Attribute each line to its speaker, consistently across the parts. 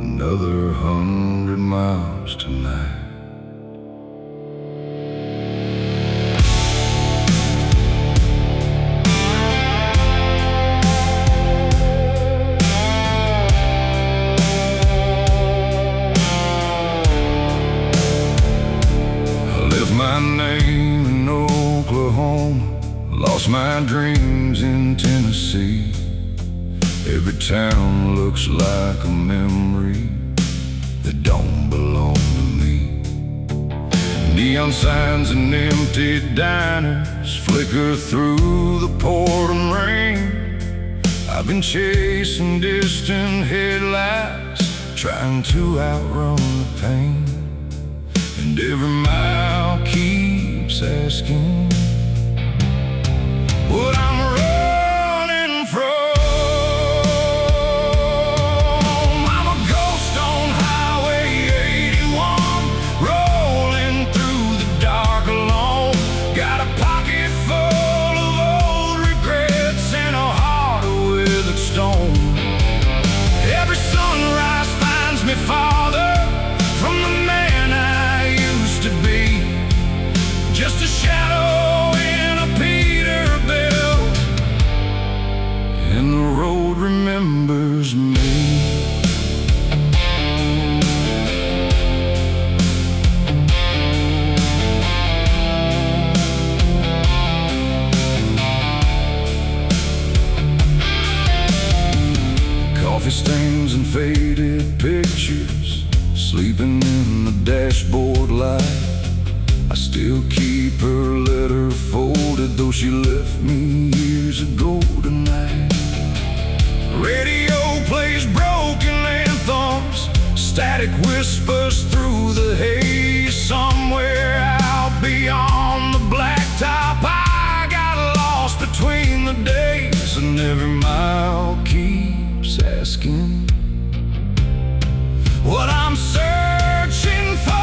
Speaker 1: another 100 miles tonight. My name in Oklahoma, lost my dreams in Tennessee. Every town looks like a memory that don't belong to me. Neon signs and empty diners flicker through the pouring rain. I've been chasing distant headlights, trying to outrun the pain. And every mile keeps asking what I'm running from. I'm a ghost on Highway 81, rolling through the dark alone. Got a pocket full of old regrets and a heart of withered stone. Every sunrise finds me farther from the man I used to be, just a shadow in a Peterbilt, and the road remembers me. Coffee stains and faded pictures, sleeping in the dashboard light. I still keep her letter folded, though she left me years ago tonight. Radio plays broken anthems, static whispers through the haze. Somewhere out beyond the blacktop, I got lost between the days, and every mile keeps asking what I'm searching for.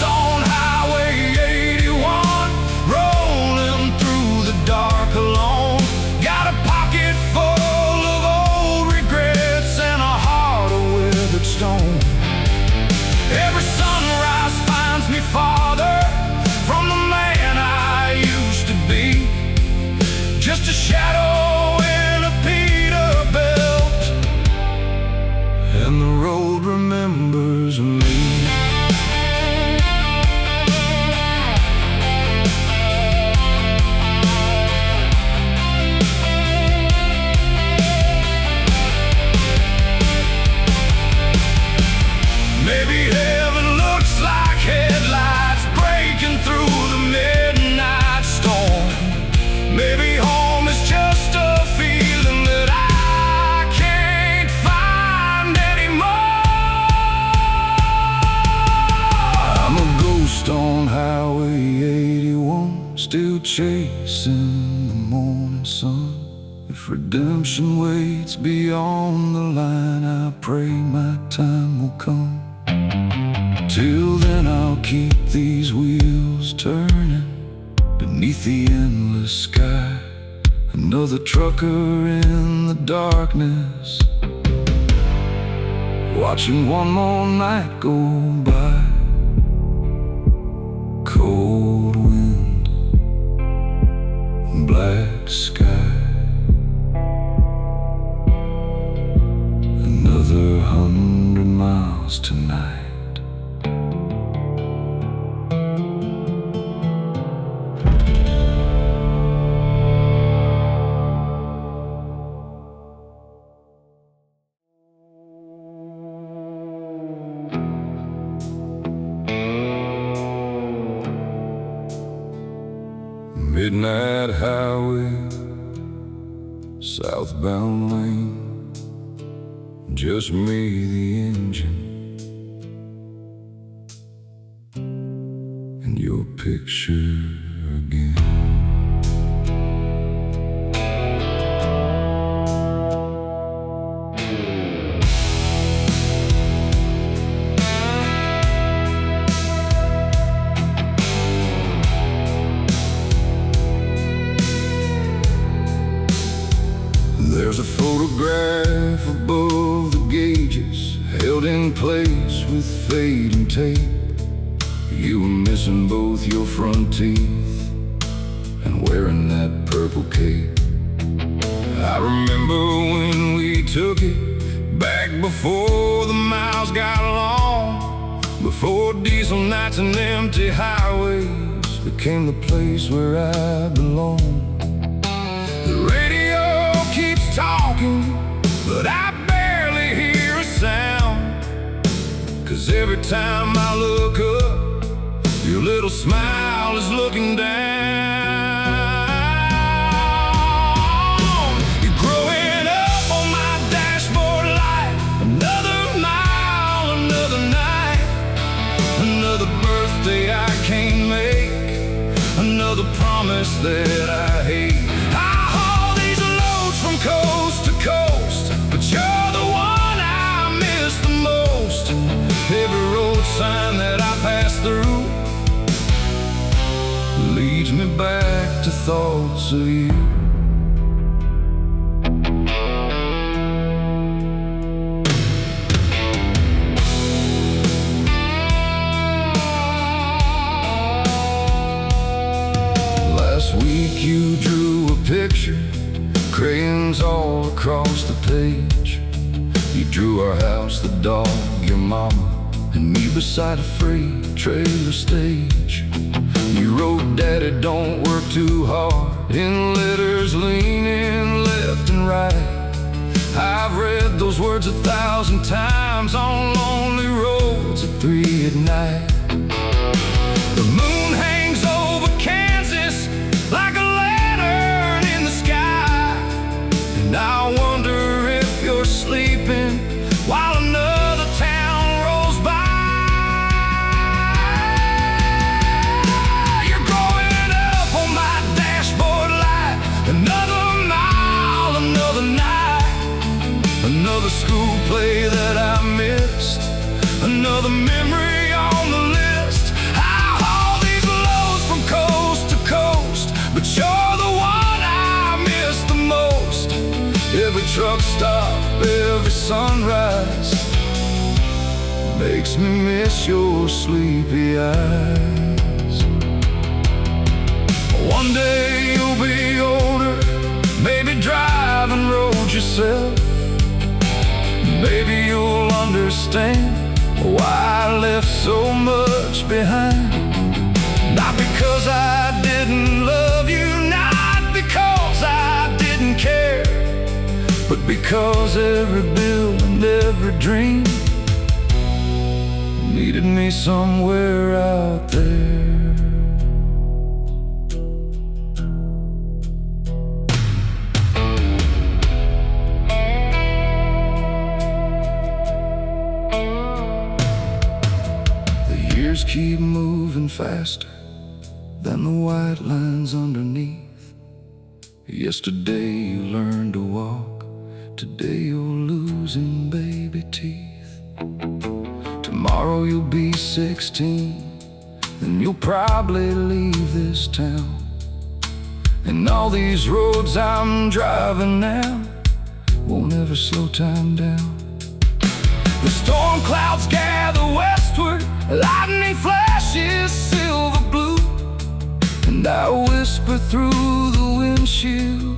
Speaker 1: On Highway 81, rolling through the dark alone. Got a pocket full of old regrets and a heart of withered stone. Every sunrise finds me farther from the man I used to be, just a shadow in a Peterbilt, and the road remembers me. Maybe heaven looks like headlights breaking through the midnight storm. Maybe home is just a feeling that I can't find anymore. I'm a ghost on Highway 81, still chasing the morning sun. If redemption waits beyond the line, I pray my time will come. Till then I'll keep these wheels turning beneath the endless sky. Another trucker in the darkness, watching one more night go by. Cold wind, black sky, another 100 miles tonight. Midnight highway, southbound lane, just me, the engine, and your picture again. There's a photograph above the gauges, held in place with fading tape. You were missing both your front teeth and wearing that purple cape. I remember when we took it back before the miles got long, before diesel nights and empty highways became the place where I belong. The radio keeps talking, but I barely hear a sound, 'cause every time I look up, your little smile is looking down. You're growing up on my dashboard light. Another mile, another night, another birthday I can't make, another promise that I hate. I haul these loads from coast to coast, but you're the one I miss the most. Every road sign that I pass through leads me back to thoughts of you. Last week you drew a picture, crayons all across the page. You drew our house, the dog, your mama, and me beside a freight trailer stage. You wrote, "Daddy, don't work too hard," in letters leaning left and right. I've read those words 1,000 times on lonely roads at 3 at night. The moon hangs over Kansas like a lantern in the sky, and I wonder if you're sleeping while another town rolls by. You're growing up on my dashboard light. Another mile, another night, another school play that I missed, another memory on the list. I haul these loads from coast to coast, but you're the one I miss the most. Every truck stop, every sunrise makes me miss your sleepy eyes. One day you'll be older, maybe driving roads yourself. Maybe you'll understand why I left so much behind. Not because I didn't love you, not because I didn't care, but because every bill and every dream needed me somewhere out there. The years keep moving faster than the white lines underneath. Yesterday you learned to walk, today you're losing baby teeth. Tomorrow you'll be 16, then you'll probably leave this town. And all these roads I'm driving now won't ever slow time down. The storm clouds gather westward, lightning flashes silver blue, and I whisper through the windshield,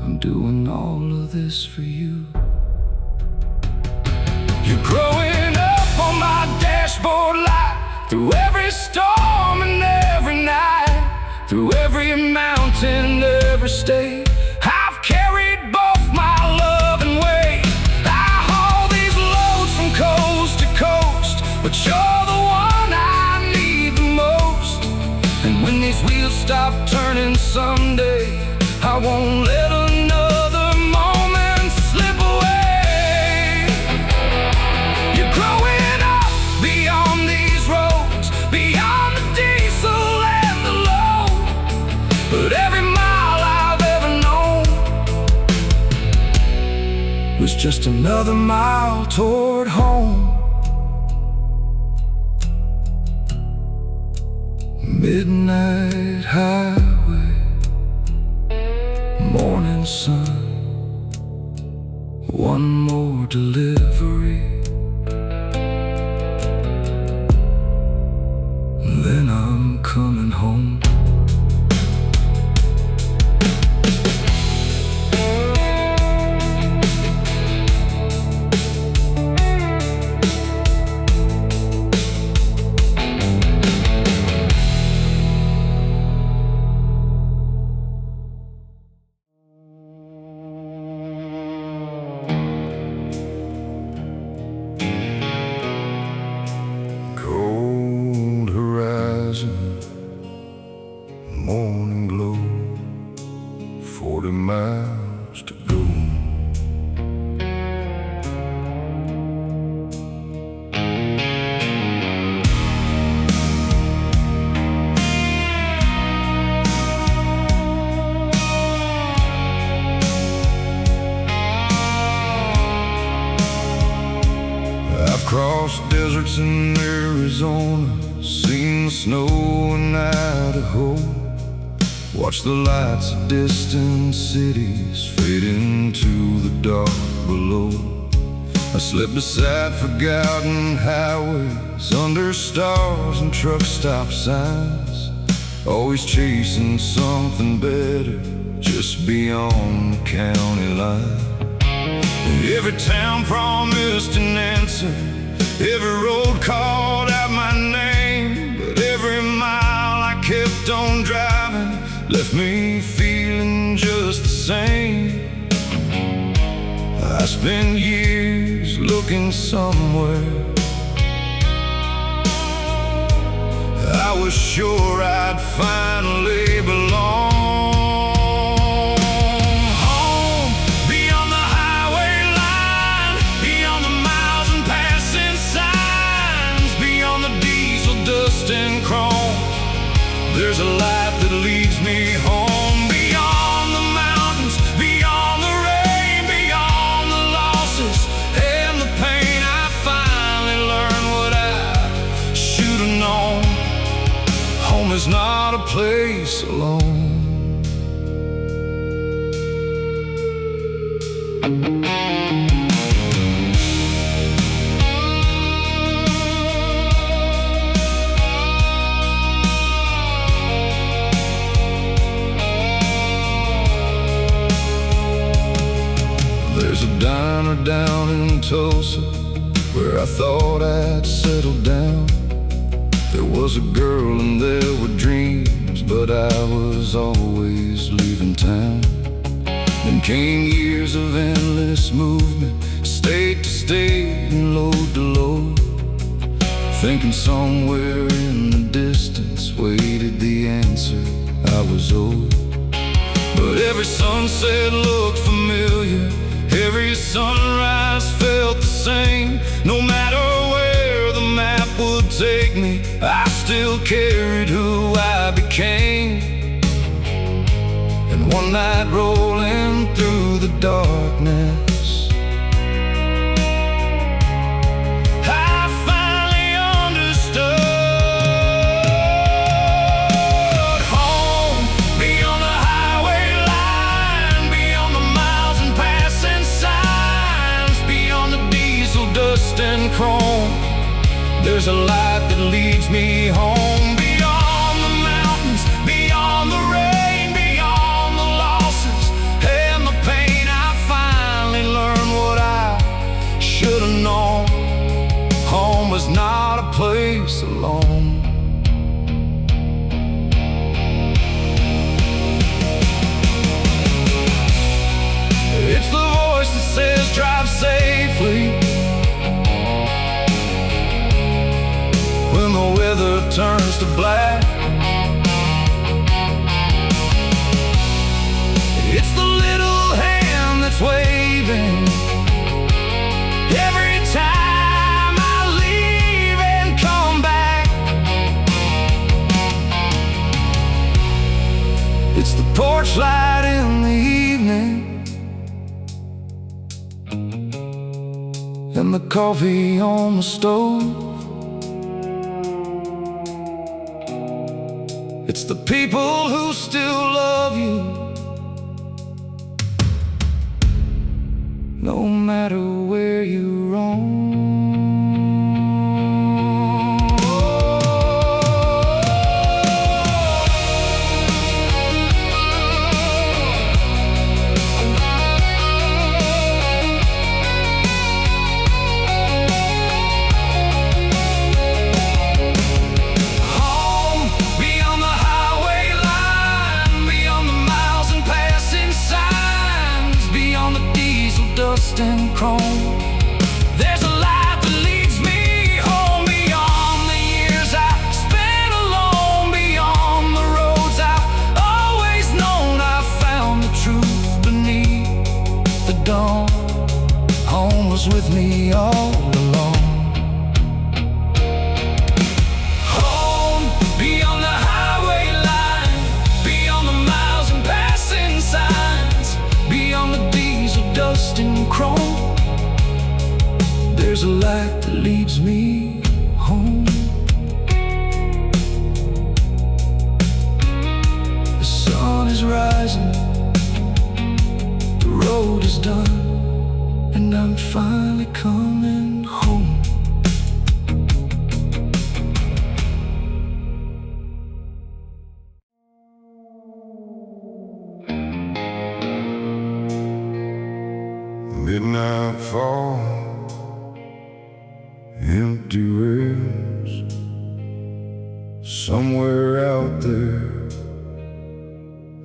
Speaker 1: I'm doing all of this for you. You're growing up on my dashboard light, through every storm and every night, through every mountain, every state. I've carried both my love and weight. I haul these loads from coast to coast, but you're the one I need the most. And when these wheels stop turning someday, I won't let another moment slip away. You're growing up beyond these roads, beyond the diesel and the load, but every mile I've ever known was just another mile toward home. Midnight highway, morning morning sun, one more delivery, then I'm coming home. Cold horizon, morning glow, 40 miles to go. I've crossed deserts in Arizona, seen the snow in Idaho, watched the lights of distant cities fade into the dark below. I slept beside forgotten highways, under stars and truck stop signs, always chasing something better just beyond the county line. Every town promised an answer, every road called out my name, but every mile I kept on driving left me feeling just the same. I spent years looking somewhere I was sure I'd finally belong. And chrome, there's a light that leads me home. Beyond the mountains, beyond the rain, beyond the losses and the pain, I finally learned what I should have known. Home is not a place alone. There's a diner down in Tulsa where I thought I'd settled down. There was a girl and there were dreams, but I was always leaving town. Then came years of endless movement, state to state and load to load, thinking somewhere in the distance waited the answer I was owed. But every sunset looked familiar, every sunrise felt the same. No matter where the map would take me, I still carried who I became. And one night rolling through the darkness, I finally understood. Home, beyond the highway line, beyond the miles and passing signs, beyond the diesel dust and chrome, there's a light that leads me home. Beyond the mountains, beyond the rain, beyond the losses and the pain, I finally learned what I should have known. Home was not a place alone. It's the voice that says drive safely when the weather turns to black. It's the little hand that's waving every time I leave and come back. It's the porch light in the evening and the coffee on the stove. It's the people who still love you no matter where you roam. Dust and chrome, there's a light that leads me home, beyond the years I spent alone, beyond the roads I've always known. I found the truth beneath the dawn. Home was with me all along. Home, beyond the highway line, beyond the miles and passing signs, beyond the dust and chrome, there's a light that leads me home. The sun is rising, the road is done, and I'm finally coming home. Midnight fall, empty rooms, somewhere out there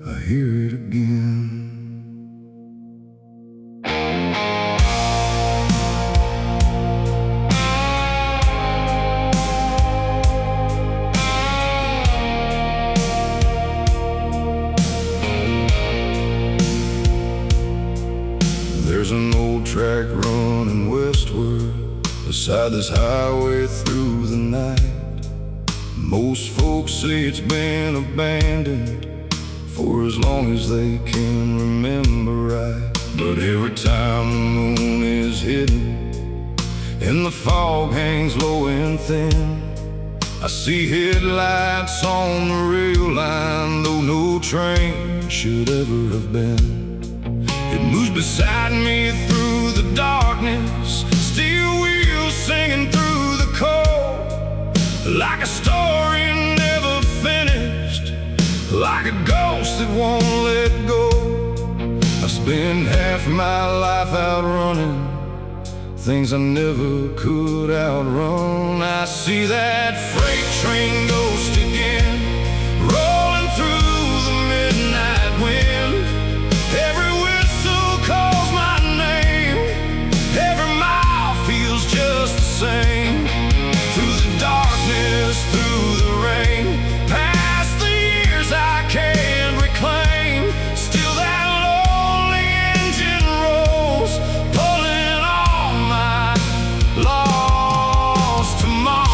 Speaker 1: I hear it again. There's an old track running westward beside this highway through the night. Most folks say it's been abandoned for as long as they can remember right. But every time the moon is hidden and the fog hangs low and thin, I see headlights on the rail line, though no train should ever have been. It moves beside me through the darkness, steel wheels singing through the cold, like a story never finished, like a ghost that won't let go. I've spent half my life out running things I never could outrun. I see that freight train ghost again, rolling through the midnight wind. Every calls my name, every mile feels just the same. Through the darkness, through the rain, past the years I can't reclaim, still that lonely engine rolls, pulling on my lost tomorrow.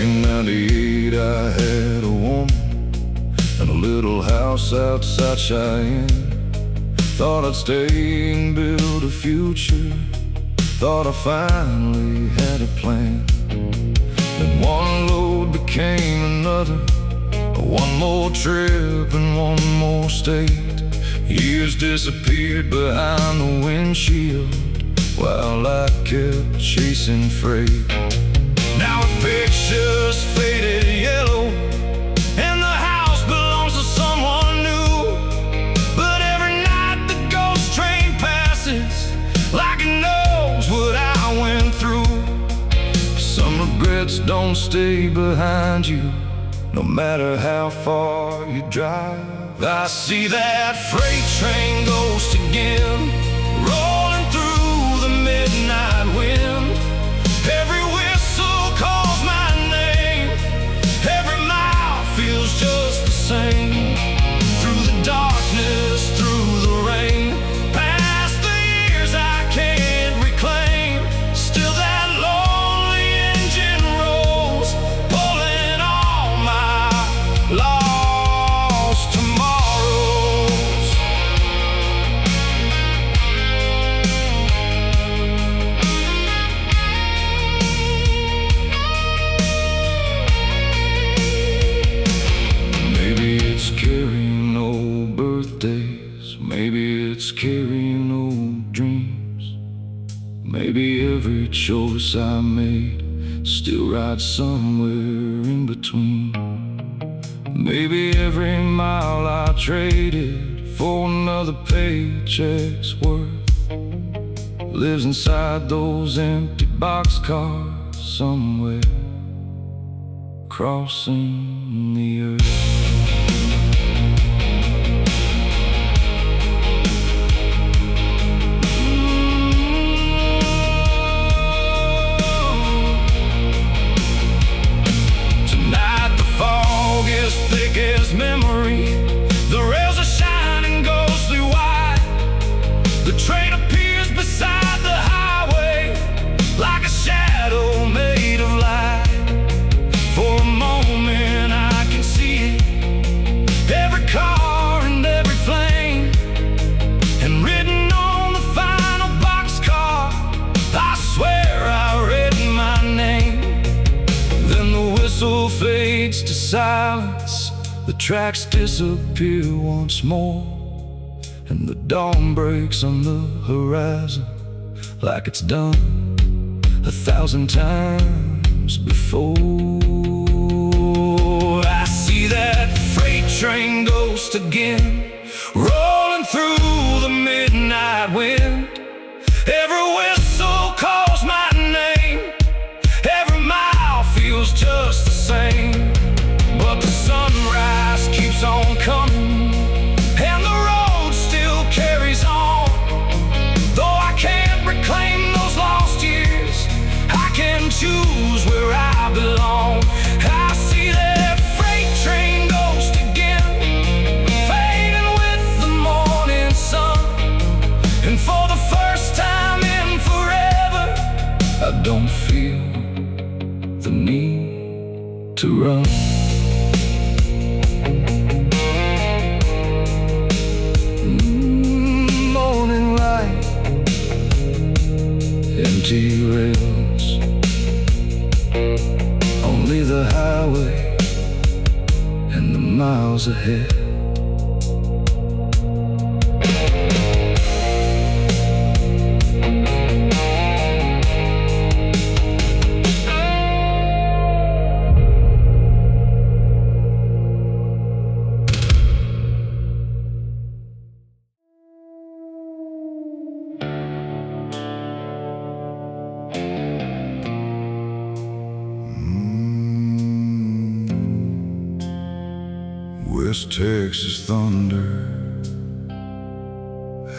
Speaker 1: In '98 I had a woman and a little house outside Cheyenne. Thought I'd stay and build a future, thought I finally had a plan. Then one load became another, one more trip and one more state. Years disappeared behind the windshield while I kept chasing freight. Now a picture's faded yellow and the house belongs to someone new. But every night the ghost train passes like it knows what I went through. Some regrets don't stay behind you, no matter how far you drive. I see that freight train ghost again, rolling through the midnight wind. Every whistle calls my name, every mile feels just the same. Through the darkness, through the rain, past the years I can't reclaim, still that lonely engine rolls, pulling on my lost tomorrows. carrying old dreams. Maybe every choice I made still rides somewhere in between. Maybe every mile I traded for another paycheck's worth lives inside those empty boxcars somewhere crossing the earth. Thick as memory, the rails are shining ghostly white. The train appears beside the highway like a shadow made of light. For a moment I can see it, every car and every flame, and written on the final boxcar, I swear I read my name. Then the whistle fades to silence, the tracks disappear once more, and the dawn breaks on the horizon like it's done 1,000 times before. I see that freight train ghost again, rolling through the midnight wind. Every whistle calls my name, every mile feels just the same. But the sunrise keeps on coming, and the road still carries on. Though I can't reclaim those lost years, I can choose where I belong. I see that freight train ghost again, fading with the morning sun. And for the first time in forever, I don't feel the need to run. Morning light, empty rails, only the highway and the miles ahead. West Texas thunder,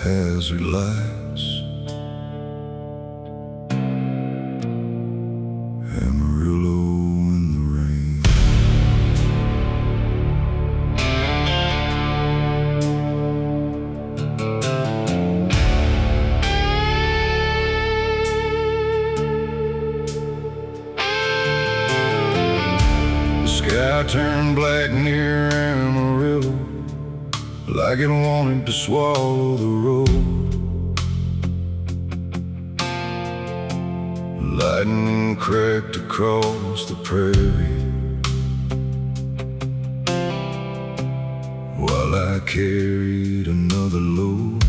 Speaker 1: hazard lights, Amarillo in the rain. The sky turned black near Amarillo, like it wanted to swallow the road. Lightning cracked across the prairie while I carried another load.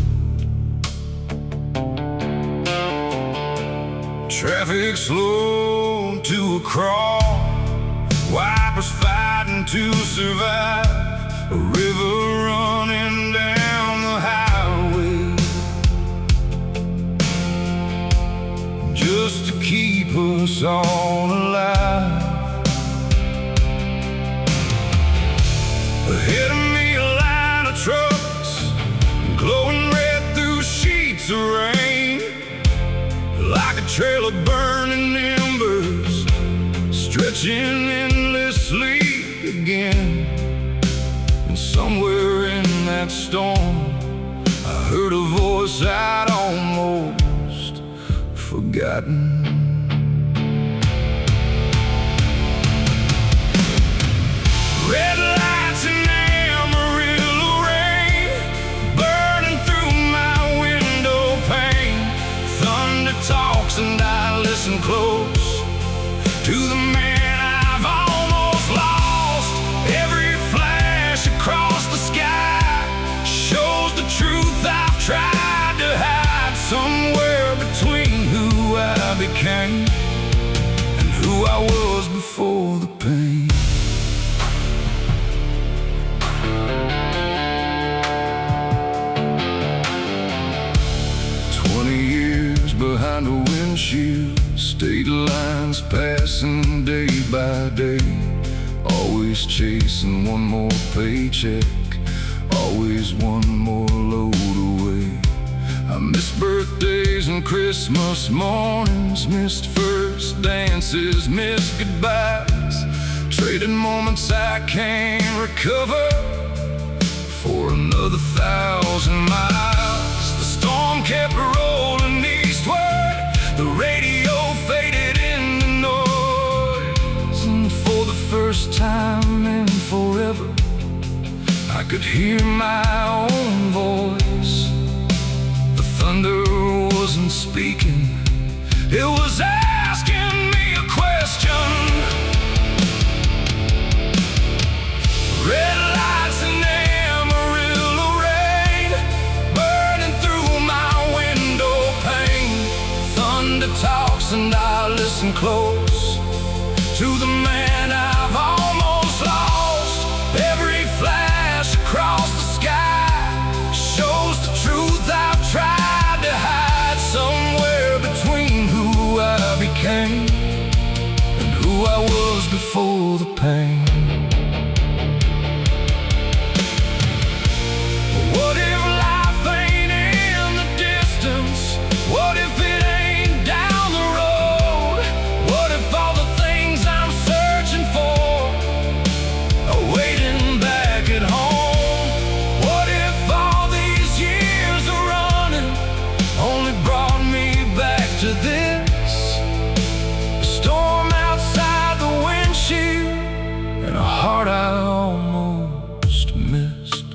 Speaker 1: Traffic slowed to a crawl, wipers fighting to survive. A river running down the highway just to keep us all alive. Ahead of me a line of trucks, glowing red through sheets of rain, like a trail of burning embers, stretching endlessly again. And somewhere in that storm, I heard a voice I'd almost forgotten. Red lights in Amarillo rain, burning through my window pane. Thunder talks and I listen close to the man I've almost lost. Every flash across the sky shows the truth I've tried tried to hide somewhere between who I became and who I was before the pain. Behind a windshield, state lines passing day by day. Always chasing one more paycheck, always one more load away. I missed birthdays and Christmas mornings, missed first dances, missed goodbyes, trading moments I can't recover for another 1,000 miles. The storm kept rolling eastward, the radio faded into noise, and for the first time in forever I could hear my own voice. The thunder wasn't speaking, it was asking me a question. Red lights and Amarillo rain burning through my window pane. Thunder talks and I listen close to the man I've almost lost. Every flash across the sky shows the truth I've tried to hide somewhere between who I became and who I was before the pain. What if life ain't in the distance? What if it ain't down the road? What if all the things I'm searching for are waiting back at home? What if all these years of running only brought me back to this? A storm outside the windshield and a heart I almost missed.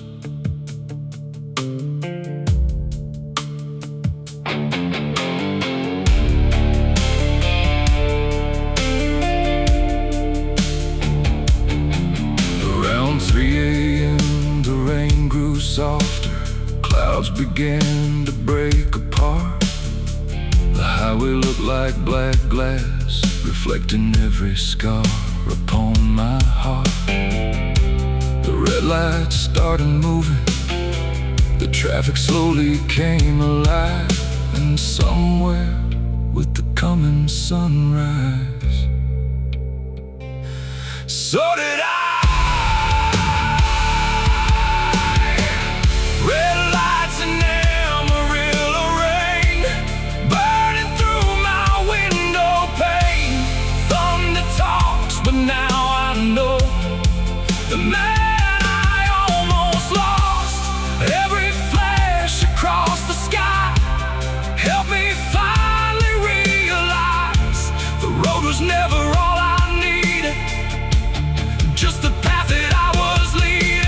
Speaker 1: Around 3 a.m. the rain grew softer, clouds began to break apart. The highway looked like black glass, reflecting every scar upon my heart. The red lights started moving, the traffic slowly came alive, and somewhere with the coming sunrise, so did I. Red lights and Amarillo rain burning through my window pane. Thunder talks, but now I know the man I almost lost. Every flash across the sky helped me finally realize the road was never all I needed, just the path that I was leading.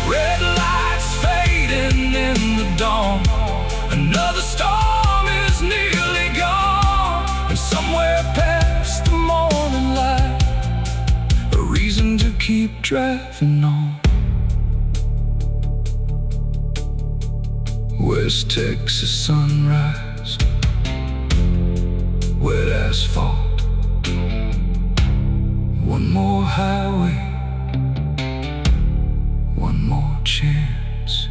Speaker 1: Red lights fading in the dawn, another storm is nearly gone, and somewhere past the morning light, a reason to keep driving on. West Texas sunrise, wet asphalt, one more highway, one more chance.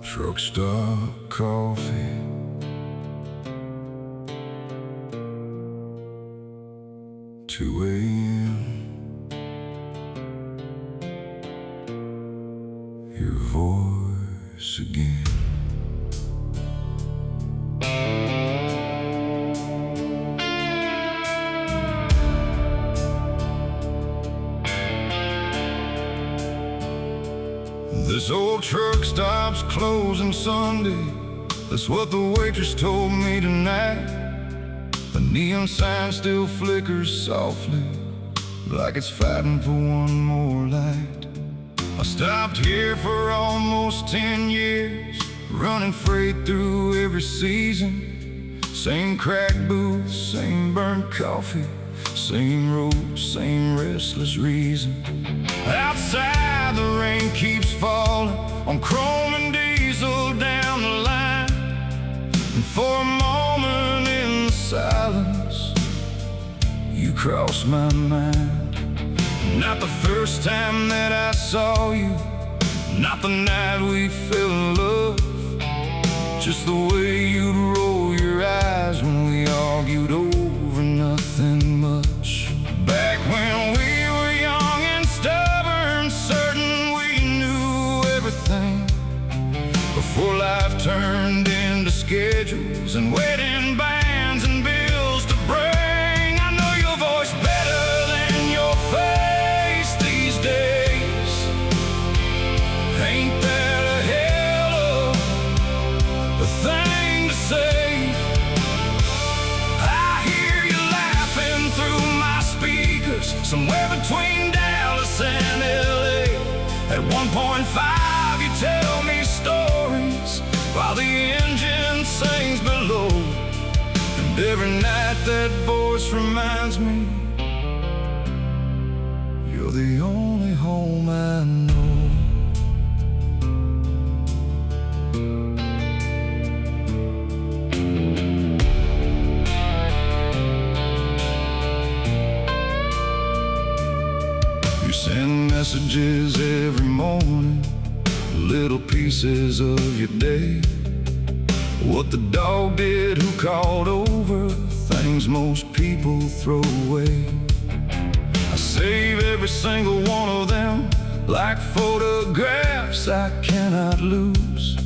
Speaker 1: Truck stop coffee, 2 a.m. Your voice again. This old truck stop's closing Sunday, that's what the waitress told me tonight. The neon sign still flickers softly, like it's fighting for one more light. I stopped here for almost 10 years, running freight through every season. Same crack booth, same burnt coffee, same road, same restless reason. Outside the rain keeps falling on chrome and diesel down the line. And for a moment in the silence, you cross my mind. Not the first time that I saw you, not the night we fell in love, just the way you'd roll your eyes when we argued over nothing much. Back when we were young and stubborn, certain we knew everything, before life turned into schedules and wedding bands and bills to bring. I know your voice better than your face these days. Ain't that a hell of a thing to say? I hear you laughing through my speakers, somewhere between Dallas and LA. At 1.5 you tell me stories while the engine sings below. And every night that voice reminds me you're the only home I know. You send messages every morning, little pieces of your day. What the dog did, who called over, things most people throw away. I save every single one of them like photographs I cannot lose.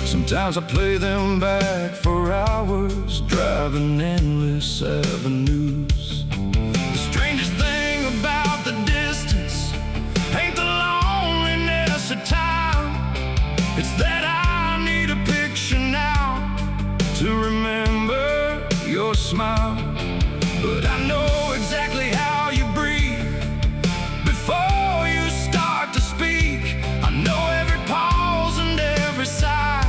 Speaker 1: Sometimes I play them back for hours, driving endless avenues. The strangest thing about the distance ain't the loneliness of time, it's that I need a picture now to remember your smile. But I know exactly how you breathe before you start to speak. I know every pause and every sigh,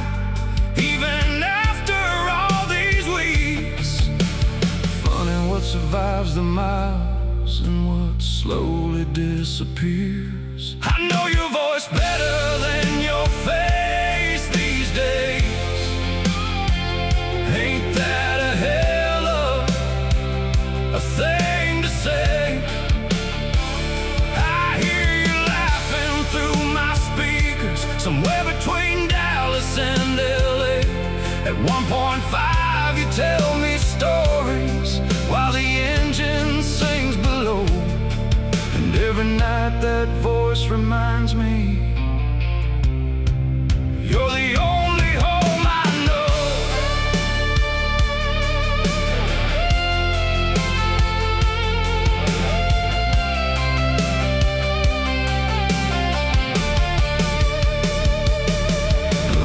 Speaker 1: even after all these weeks. Funny what survives the miles and what slowly disappears. I know your voice better than your face these days. Ain't that a hell of a thing to say? I hear you laughing through my speakers, somewhere between Dallas and LA. At 1.5 you tell me stories while the engine sings below. And every night that voice reminds me you're the only home I know.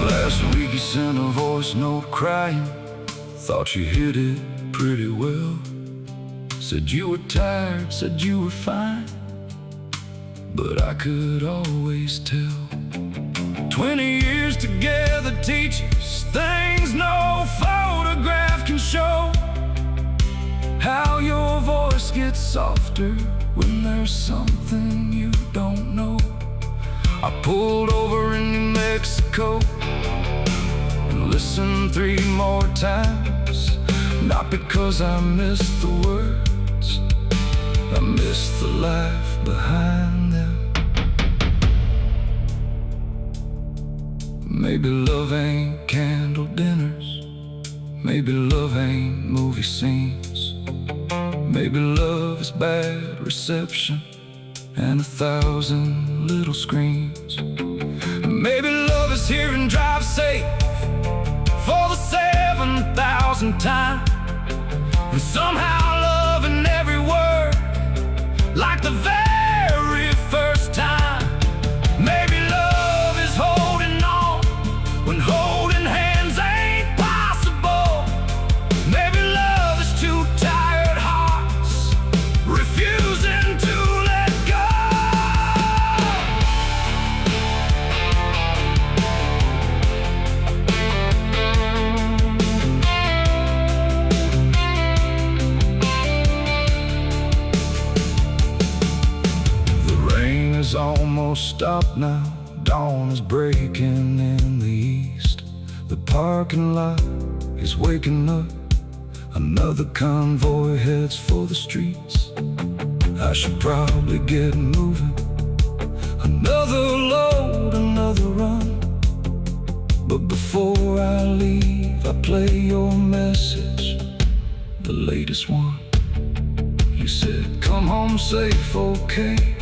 Speaker 1: Last week you sent a voice note crying, thought you hid it pretty well. Said you were tired, said you were fine, but I could always tell. 20 years together teaches things no photograph can show. How your voice gets softer when there's something you don't know. I pulled over in New Mexico and listened 3 more times. Not because I missed the words, I missed the life behind them. Maybe love ain't candle dinners, maybe love ain't movie scenes, maybe love is bad reception and 1,000 little screens. Maybe love is hearing drive safe for the 7,000th time, and somehow loving every word like the very first time. Maybe love is holding on when holding hands ain't possible. Maybe love is 2 tired hearts refusing to let go. stop now, dawn is breaking in the east. The parking lot is waking up, another convoy heads for the streets. I should probably get moving, another load, another run. But before I leave, I play your message, the latest one. You said, come home safe, okay?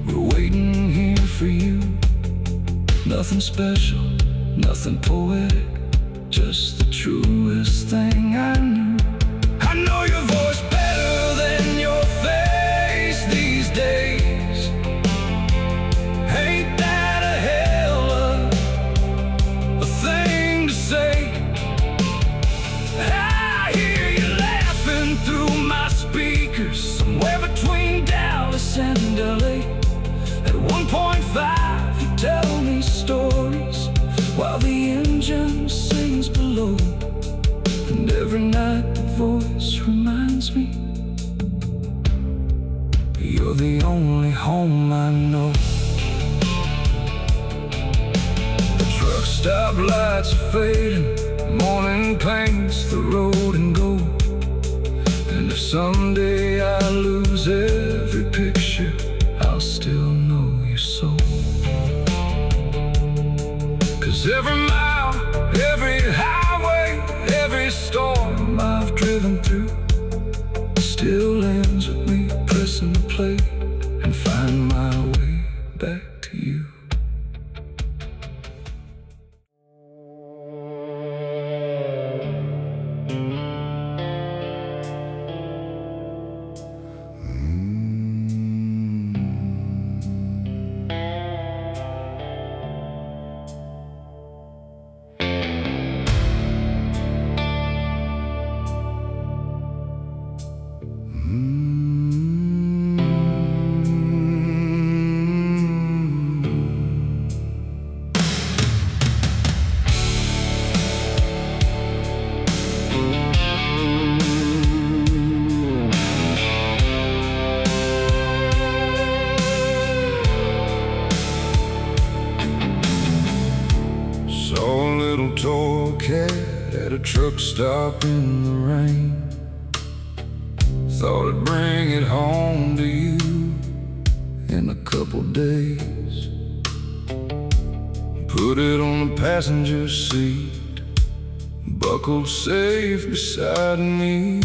Speaker 1: We're waiting here for you. Nothing special, nothing poetic, just the truest thing I knew. I know your voice better than your face these days. Ain't that a hell of a thing to say? I hear you laughing through my speakers, somewhere between Dallas and LA. At 1.5 you tell me stories while the engine sings below. And every night the voice reminds me you're the only home I know. The truck stop lights are fading, morning paints the road in gold. And if someday I lose every picture, I'll still know your soul. 'Cause every mile, every highway, every storm I've driven through still ends with me pressing the play and find my way back to you. Saw a little toy cat at a truck stop in the rain. Thought I'd bring it home to you in a couple days. Put it on the passenger seat, buckled safe beside me.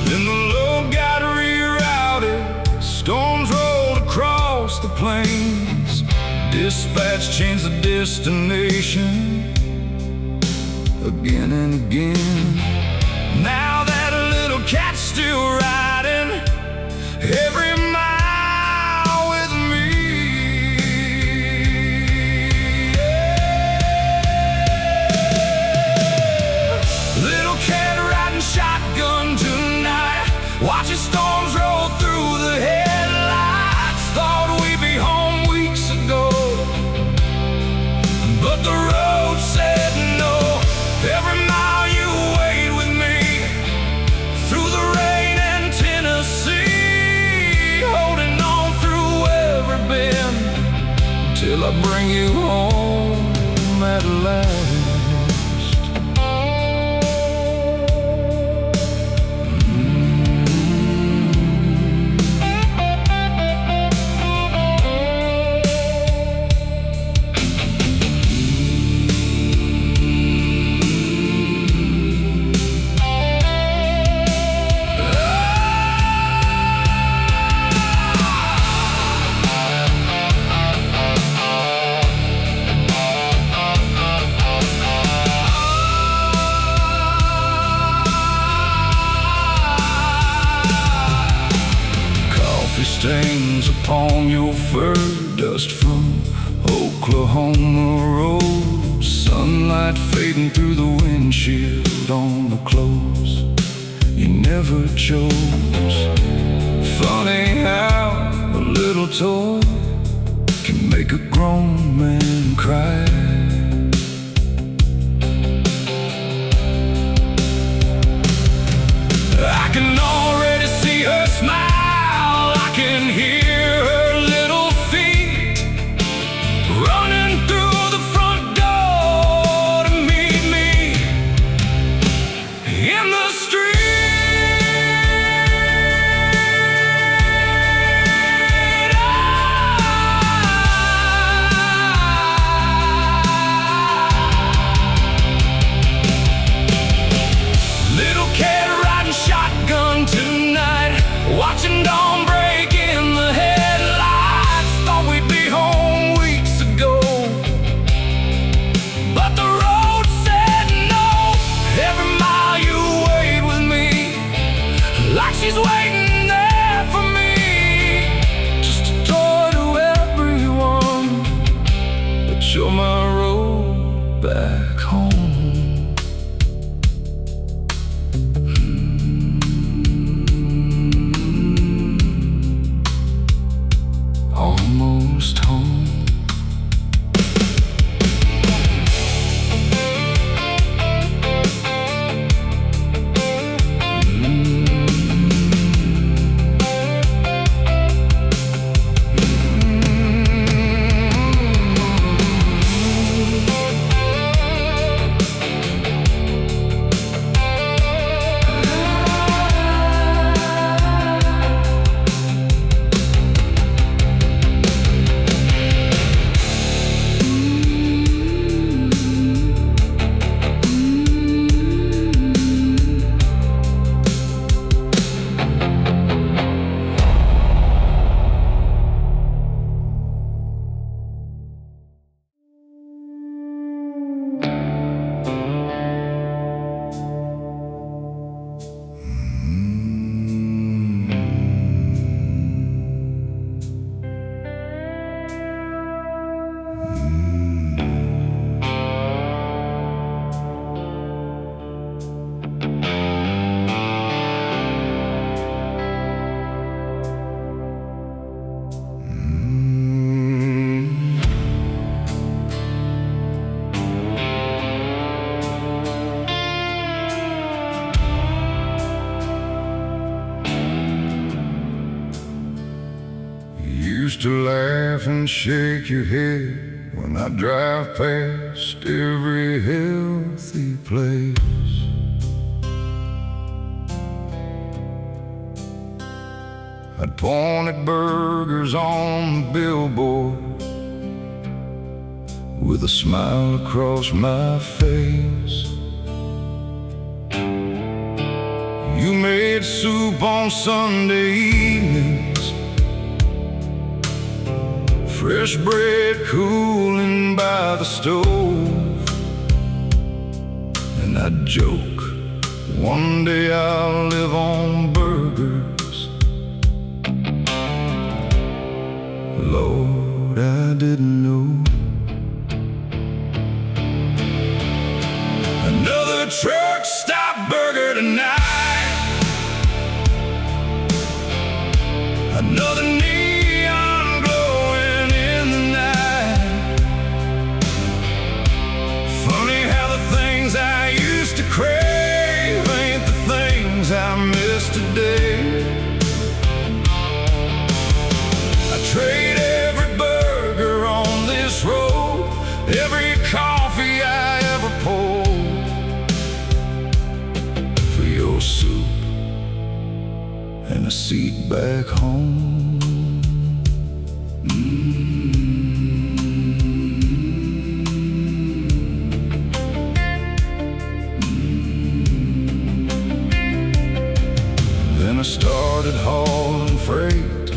Speaker 1: Then the load got rerouted, storms rolled across the plains. Dispatch changed the destination again and again. Now that little cat's still riding every mile with me. Yeah. Little cat riding shotgun tonight, watching storms roll through the headlights. Thought we'd be home weeks ago, but the road said no. Every mile you wait with me through the rain and Tennessee, holding on through every bend till I bring you home at last. Stains upon your fur, dust from Oklahoma road, sunlight fading through the windshield on the clothes you never chose. Funny how A little toy can make a grown man cry. I can already see her smile. I can hear her little feet running through the front door to meet me in the street. Little cat riding shotgun tonight, watching dawn break in the headlights. Thought we'd be home weeks ago, but the road said no. Every mile you wait with me, like she's waiting there for me. Just a toy to everyone, but you're my road back home. Almost home. Used to laugh and shake your head when I drive past every healthy place. I'd point at burgers on the billboard with a smile across my face. You made soup on Sunday evenings, fresh bread cooling by the stove. And I'd joke, one day I'll live on burgers. Lord, I didn't know. Another truck stop burger tonight, another neon glowing in the night. Funny how the things I used to crave ain't the things I miss today. I trade every burger on this road, every coffee I ever poured, for your soup and a seat back home. Then I started hauling freight,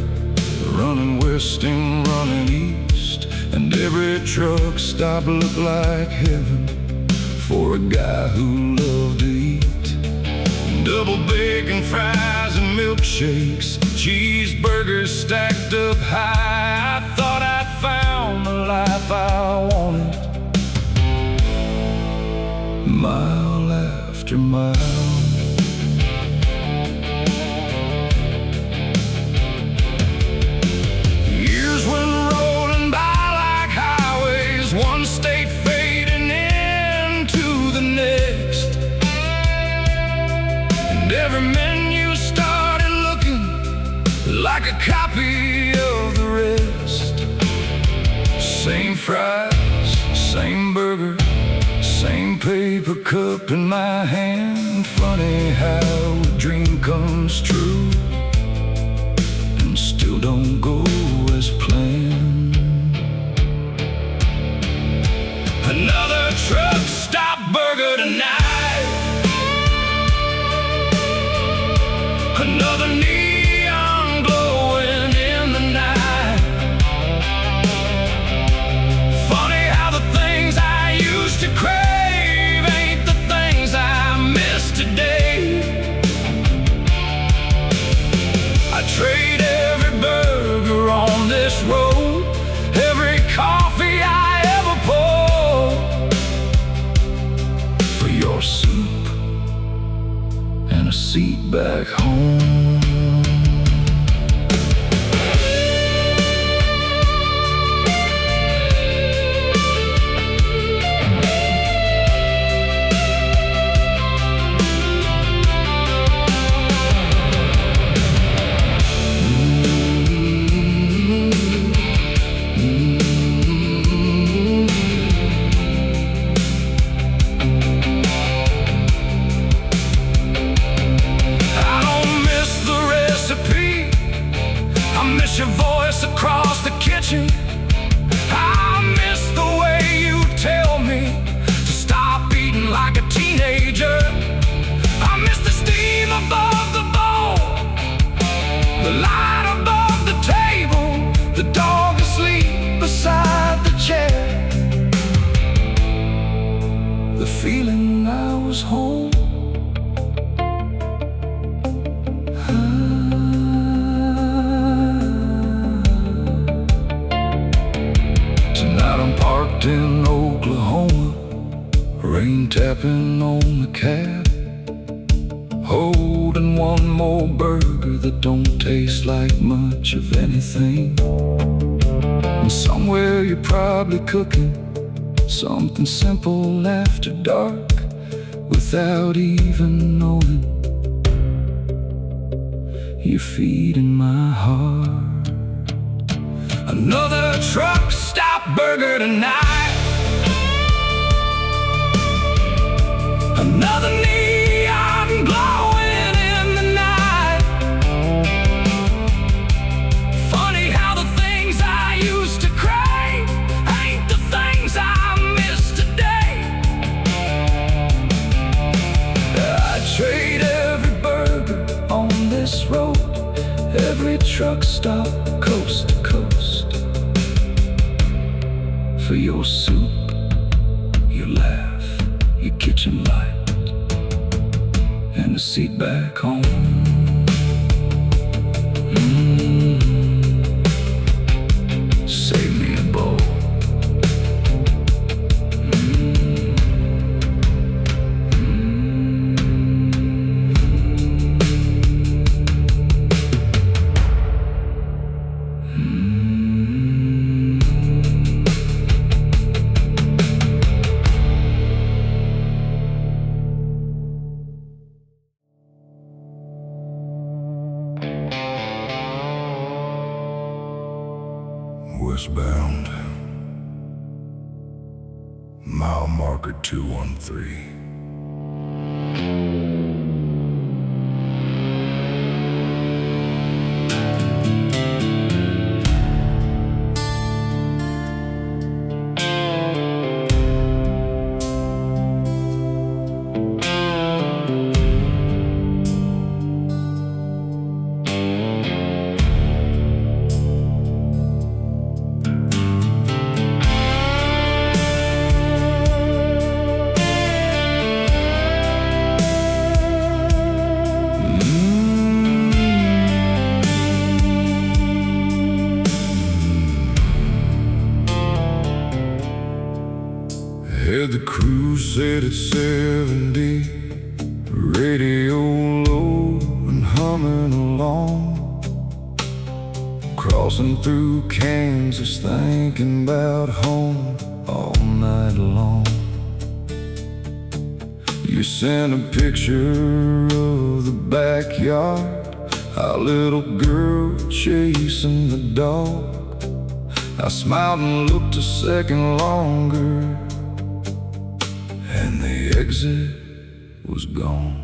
Speaker 1: running west and running east, and every truck stop looked like heaven for a guy who loved to eat. Double bacon fries and milkshakes, cheeseburgers stacked up high. I thought I'd found the life I wanted, mile after mile. like a copy of the rest. Same fries, same burger, same paper cup in my hand. Funny how a dream comes true and still don't go as planned. Another truck stop burger tonight. Another neon glowing in the night. Funny how the things I used to crave ain't the things I miss today. I trade every burger on this road, every coffee I ever poured, for your soup and a seat back home. I miss your voice across the kitchen. I miss the way you tell me to stop eating like a teenager. I miss the steam above the bowl, the light above the table, the dog asleep beside the chair, the feeling I was home. I'm parked in Oklahoma, rain tapping on the cab, holding one more burger that don't taste like much of anything. And somewhere you're probably cooking something simple after dark, without even knowing you're feeding my heart. Another truck stop burger tonight. Another neon glowing in the night. Funny how the things I used to crave ain't the things I miss today. I trade every burger on this road, every truck stop coast to coast, for your soup, your laugh, your kitchen light, and a seat back home. Save me a bowl. Westbound, mile marker 213. Had the crew set at 70, radio low and humming along, crossing through Kansas, thinking about home all night long. You sent a picture of the backyard, Our little girl chasing the dog. I smiled and looked a second longer, and the exit was gone.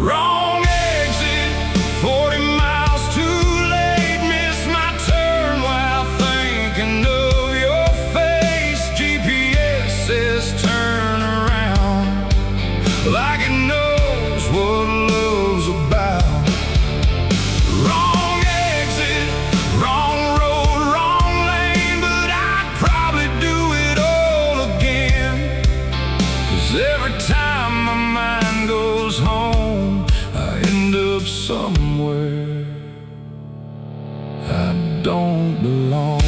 Speaker 1: Wrong exit, 40 miles too late. Missed my turn while thinking of your face. GPS says turn around, like it knows what love's about. Wrong exit, wrong road, wrong lane, but I'd probably do it all again. 'Cause every time my mind goes home, I end up somewhere I don't belong.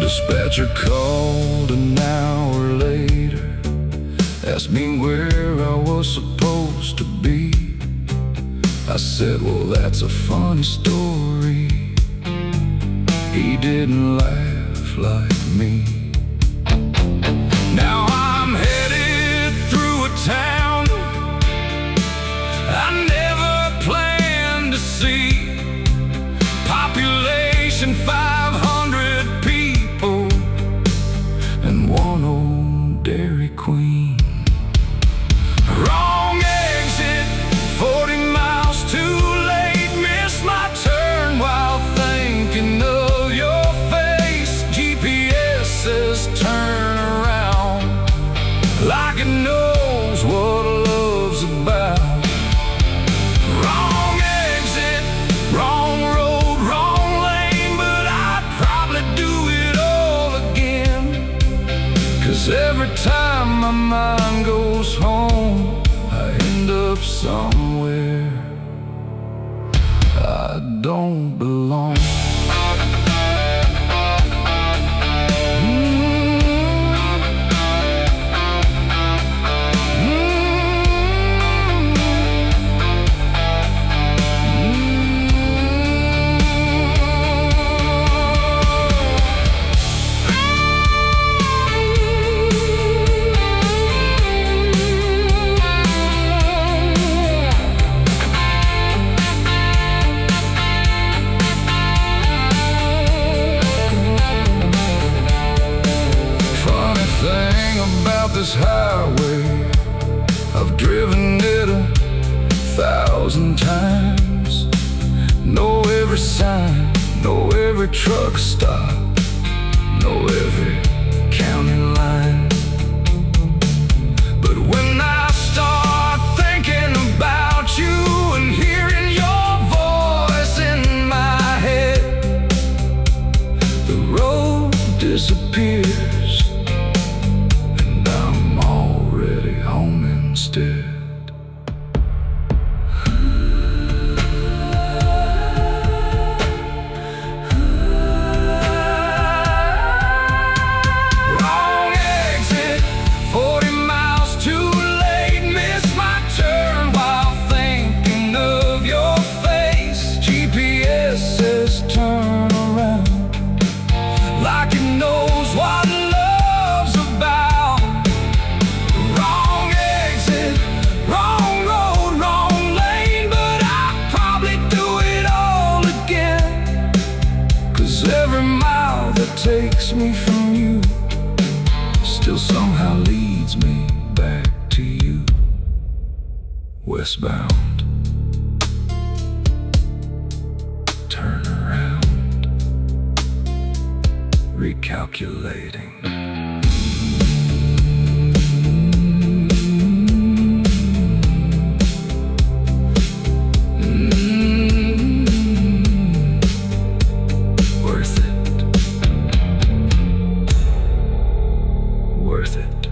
Speaker 1: Dispatcher called an hour later, asked me where I was supposed to be. I said, well, that's a funny story. He didn't laugh like me. Now I'm headed through a town I never planned to see. Population 500 people and one old Dairy Queen. Wrong exit, 40 miles too late. Missed my turn while thinking of your face. GPS says turn around, like it knows what love's about. Wrong exit, wrong road, wrong lane, but I'd probably do it all again. 'Cause every time my mind goes home, I end up somewhere I don't belong. About this highway, I've driven it 1,000 times. Know every sign, know every truck stop, know every county line. But when I start thinking about you and hearing your voice in my head, the road disappears. Instead, wrong exit, 40 miles too late. Missed my turn while thinking of your face. GPS says turn around, like it knows what love's about. Wrong exit, wrong road, wrong lane, but I'd probably do it all again. 'Cause every mile that takes me from you still somehow leads me back to you. Westbound, turn around, recalculating. Worth it.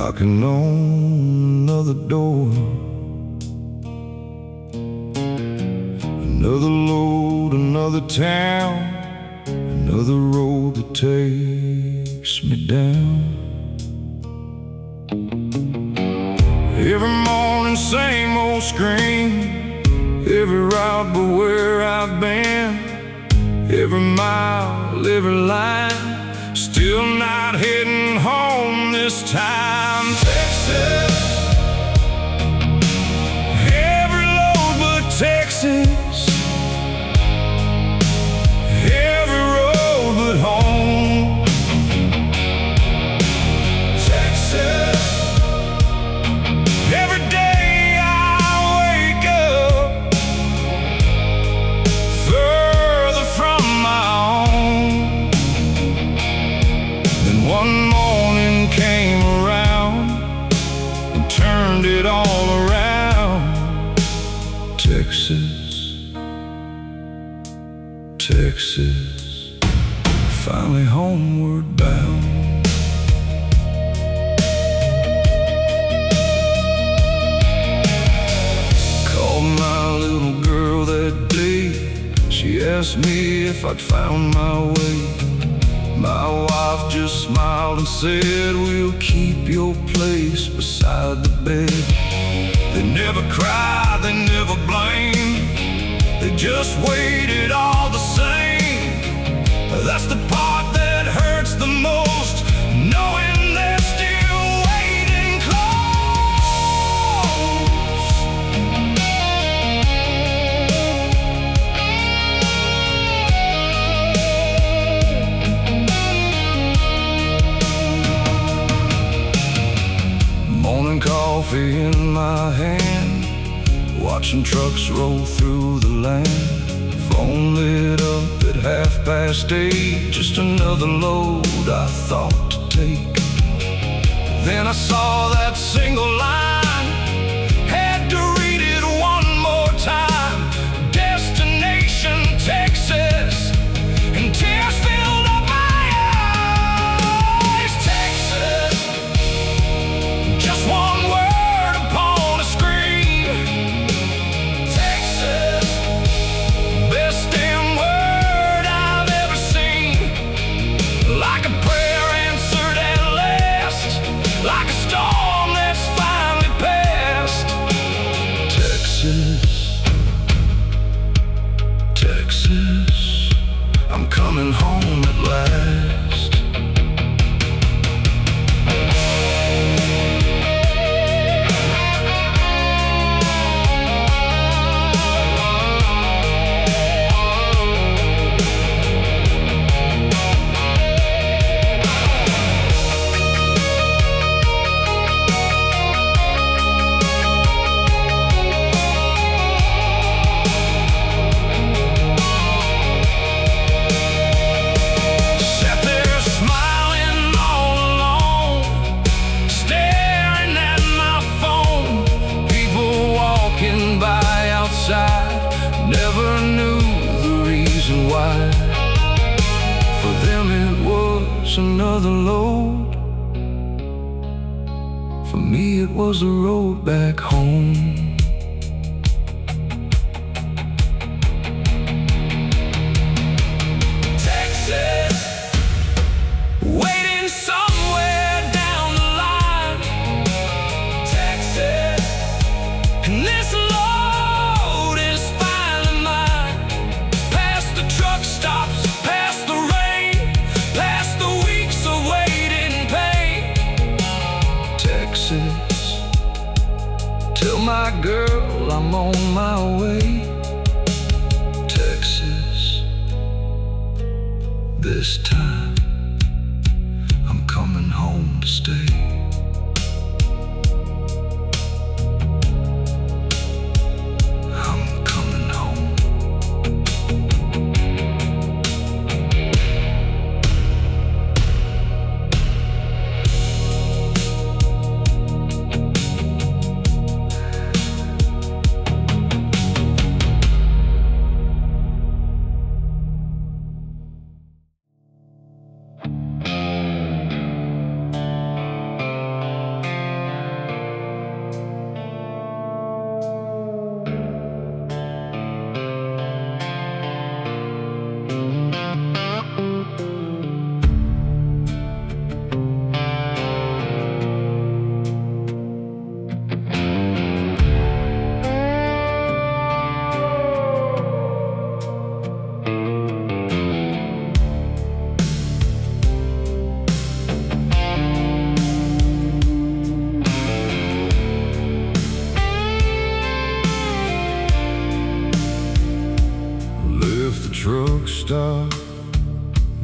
Speaker 1: knocking on another door. Another load, another town, another road that takes me down. Every morning, same old scream. Every route but where I've been. Every mile, every line, still not heading home this time. Texas, every load but Texas, every road but home. Texas, every day I wake up further from my own. Then one morning came around and turned it all around. Texas, Texas, finally homeward bound. Called my little girl that day. She asked me if I'd found my way. My wife just smiled and said, we'll keep your place beside the bed. They never cried, they never blamed, they just waited all the same. That's the part that hurts the most, knowing they're still waiting close. Morning coffee in my hand, watching trucks roll through the land. Phone lit up at 8:30, just another load I thought to take. Then I saw that single line, had to read it one more time. Destination Texas, and tears filled up my eyes. Texas, just one word upon a screen. Texas, best damn word I've ever seen. Like a prayer answered at last, like a storm that's finally passed. Texas, Texas, I'm coming home at last. Sat there smiling all alone, staring at my phone. People walking by outside, never knew the reason why. For them it was another load, for me it was the road back home. Texas, waiting somewhere down the line. Texas, and this load is finally mine. Past the truck stops, past the rain, past the weeks of waiting pain. Texas, tell my girl I'm on my way. Texas, this time I'm coming home to stay. I'm coming home. stop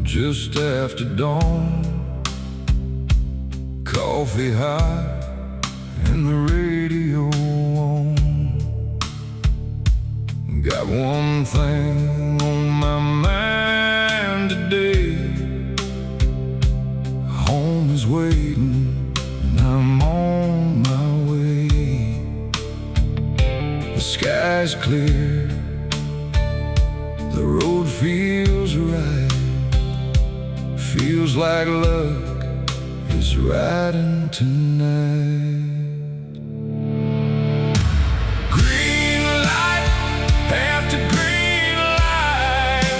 Speaker 1: just after dawn. Coffee hot and the radio on. Got one thing on my mind today. Home is waiting and I'm on my way. The sky's clear, the road feels right. Feels like luck is riding tonight. Green light after green light,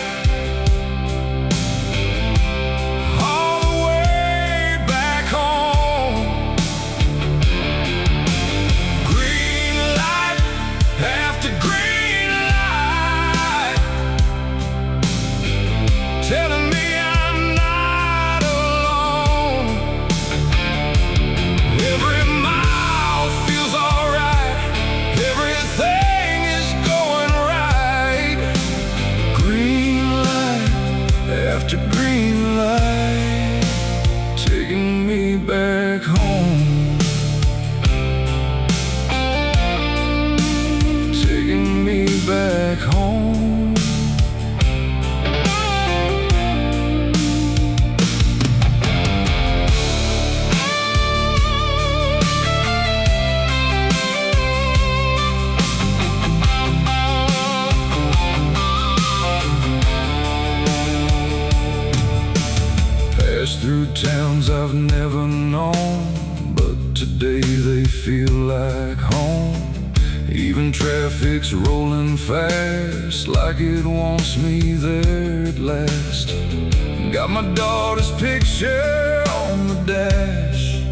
Speaker 1: all the way back home. Green light after green light, telling me I'm not alone. Every mile feels alright, everything is going right. Green light after green light, taking me back home. Taking me back home. Passed through towns I've never known, but today they feel like home. Even traffic's rolling fast, like it wants me there at last. Got my daughter's picture on the dash,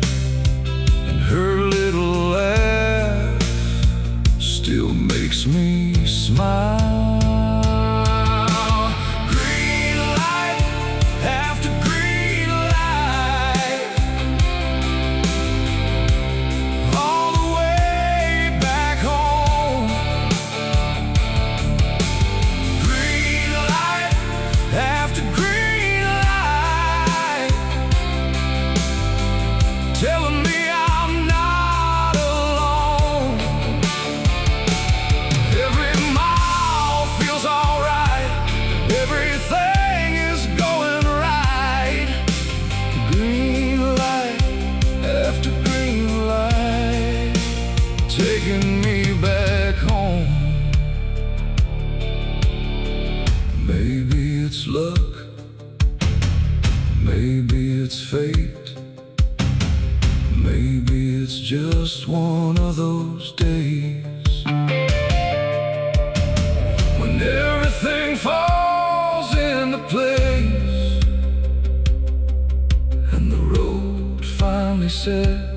Speaker 1: and her little laugh still makes me smile. Green light after green light, all the way back home. Green light after green light, telling me I'm not alone. Every mile feels alright, everything is going right. Green light after green light, taking me back home. Maybe it's luck, maybe it's fate, maybe it's just one of those days when everything falls into place and the road finally says